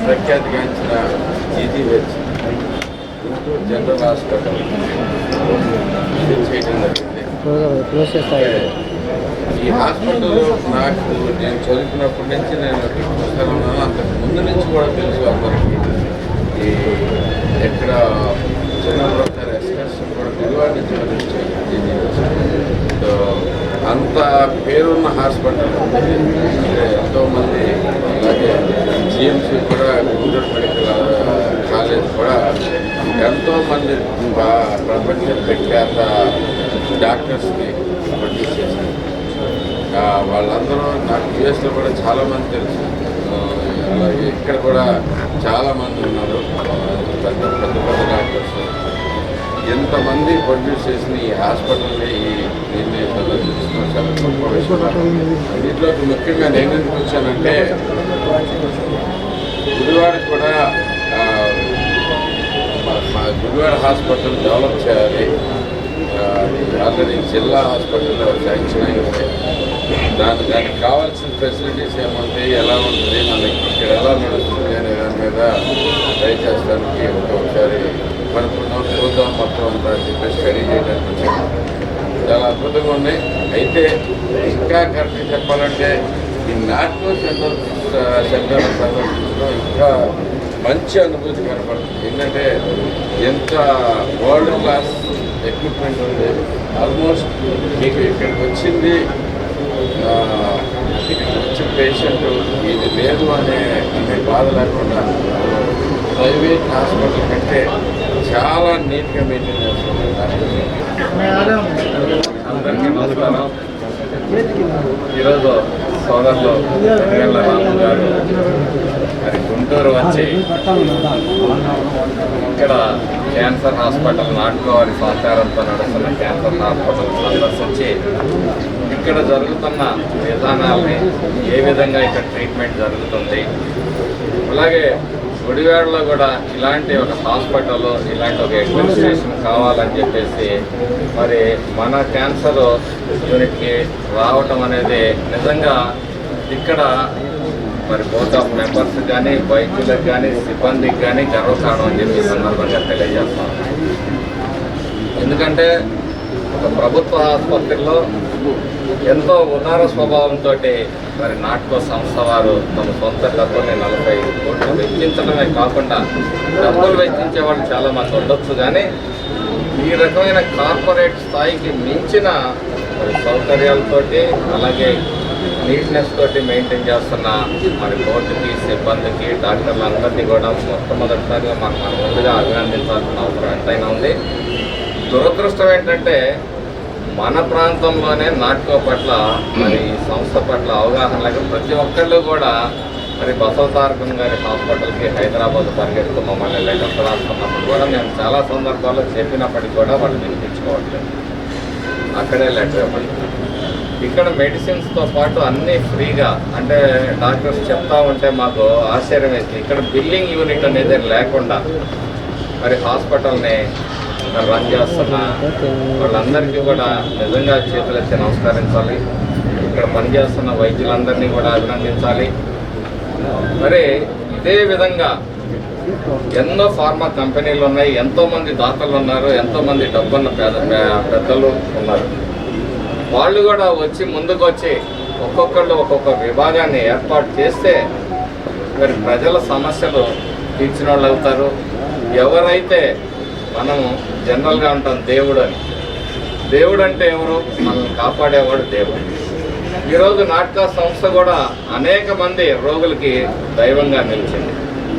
ప్రఖ్యాతిగాంచిన GGH general hospital visit చేయడం జరిగింది. ఈ హాస్పిటల్ నాకు నేను చదువుకున్నప్పటి నుంచి నేను చూస్తూనే ఉన్నాను. అంతకు ముందు నుంచి కూడా తెలుసు అందరికీ. ఈ ఎక్కడ చిన్నప్పుడు ఒకసారి ఎక్స్కర్షన్ కూడా గుడివాడ నుంచి వచ్చాను జీజీహెచ్. సో అంత పేరున్న హాస్పిటల్ ఎంతోమంది, అలాగే జిఎంసీ కూడా గుంటూరు మెడికల్ కాలేజ్ కూడా ఎంతోమంది ప్రపంచ ప్రఖ్యాత డాక్టర్స్ని ప్రొడ్యూస్ చేశారు. వాళ్ళందరూ నాకు యూఎస్లో కూడా చాలామంది తెలుసు. అలాగే ఇక్కడ కూడా చాలామంది ఉన్నారు పెద్ద పెద్ద పెద్ద డాక్టర్స్. ఎంతమంది ప్రొడ్యూస్ చేసిన ఈ హాస్పిటల్ని దీన్ని సందర్శించడం చాలా గొప్ప విషయం. దీంట్లోకి ముఖ్యంగా నేను ఎందుకు వచ్చానంటే, గుడివాడ కూడా మా గుడివాడ హాస్పిటల్ డెవలప్ చేయాలి. ఆల్రెడీ జిల్లా హాస్పిటల్లో శాంక్షన్ అయింది. దానికి కావాల్సిన ఫెసిలిటీస్ ఏముంటాయి, ఎలా ఉంటుంది, మనకి ఇక్కడ ఎలా నడుస్తుంది అనే దాని మీద ట్రై చేస్తానికి ఒకసారి మనకున్నాం, చూద్దాం మొత్తం అంతా అని చెప్పి స్టడీ చేయడానికి వచ్చాము. చాలా అద్భుతంగా ఉన్నాయి. అయితే ఇంకా కరెక్ట్గా చెప్పాలంటే ఈ నార్కో సెంటర్ సందర్శించడం ఇంకా మంచి అనుభూతి కనపడుతుంది. ఏంటంటే ఎంత వరల్డ్ క్లాస్ ఎక్విప్మెంట్ ఉంది. ఆల్మోస్ట్ మీకు ఇక్కడికి వచ్చింది వచ్చే పేషెంట్ ఇది లేదు అనే బాధ లేకుండా ప్రైవేట్ హాస్పిటల్ కంటే చాలా నీట్గా మెయింటైన్ చేస్తుంది. అందరికీ నమస్కారం. ఈరోజు సోదరులు రాము గారు మరి గుంటూరు వచ్చి ఇక్కడ క్యాన్సర్ హాస్పిటల్ నాటుకోవాలి సహకారంతో నడుస్తున్న క్యాన్సర్ హాస్పిటల్ సందర్శించి ఇక్కడ జరుగుతున్న విధానాలని, ఏ విధంగా ఇక్కడ ట్రీట్మెంట్ జరుగుతుంది, అలాగే గుడివాడలో కూడా ఇలాంటి ఒక హాస్పిటల్, ఇలాంటి ఒక అడ్మినిస్ట్రేషన్ కావాలని చెప్పేసి మరి మన క్యాన్సర్ యూనిట్కి రావటం అనేది నిజంగా ఇక్కడ మరి బోర్డ్ ఆఫ్ మెంబర్స్ కానీ, వైద్యులకు కానీ, సిబ్బందికి కానీ గర్వకారణం అని చెప్పి సందర్భంగా తెలియజేస్తాం. ఎందుకంటే ఒక ప్రభుత్వ ఆసుపత్రిలో ఎంతో ఉదార స్వభావంతో మరి నాటకో సంస్థ వారు తమ సొంత డబ్బుల్ని 40 కోట్లు వెచ్చించడమే కాకుండా డబ్బులు వెచ్చించే వాళ్ళు చాలామంది ఉండొచ్చు. కానీ ఈ రకమైన కార్పొరేట్ స్థాయికి మించిన మరి సౌకర్యాలతోటి, అలాగే నీట్నెస్ తోటి మెయింటైన్ చేస్తున్న మరి బోర్డుకి, సిబ్బందికి, డాక్టర్లందరినీ కూడా మొట్టమొదటిసారిగా మనం ముందుగా అభినందించాల్సిన అవసరం ఎంతైనా ఉంది. దురదృష్టం ఏంటంటే మన ప్రాంతంలోనే నాటకో పట్ల మరి ఈ సంస్థ పట్ల అవగాహన లేక ప్రతి ఒక్కళ్ళు కూడా మరి బసవతారకం గారి హాస్పిటల్కి హైదరాబాద్ పరిగెడుతూ మమ్మల్ని లెటర్ రాస్తున్నప్పుడు కూడా మేము చాలా సందర్భాల్లో చెప్పినప్పటికీ కూడా వాళ్ళు వినిపించుకోవట్లేదు. అక్కడే లెటర్ ఇవ్వండి. ఇక్కడ మెడిసిన్స్తో పాటు అన్నీ ఫ్రీగా, అంటే డాక్టర్స్ చెప్తా ఉంటే మాకు ఆశ్చర్యం వేసింది. ఇక్కడ బిల్లింగ్ యూనిట్ అనేది లేకుండా మరి హాస్పిటల్ని రన్ చేస్తున్న వాళ్ళందరికీ కూడా నిజంగా చేతులెత్తి నమస్కరించాలి. ఇక్కడ పనిచేస్తున్న వైద్యులందరినీ కూడా అభినందించాలి. మరి ఇదే విధంగా ఎన్నో ఫార్మా కంపెనీలు ఉన్నాయి, ఎంతోమంది దాతలు ఉన్నారు, ఎంతోమంది డబ్బున్న పెద్దలు ఉన్నారు. వాళ్ళు కూడా వచ్చి ముందుకు వచ్చి ఒక్కొక్కళ్ళు ఒక్కొక్క విభాగాన్ని ఏర్పాటు చేస్తే మరి ప్రజల సమస్యలు తీర్చిన వాళ్ళు అవుతారు. ఎవరైతే మనము జనరల్గా ఉంటాం దేవుడు అని, దేవుడు అంటే ఎవరు? మనల్ని కాపాడేవాడు దేవుడు. ఈరోజు నాటక సంస్థ కూడా అనేక మంది రోగులకి దైవంగా నిలిచింది.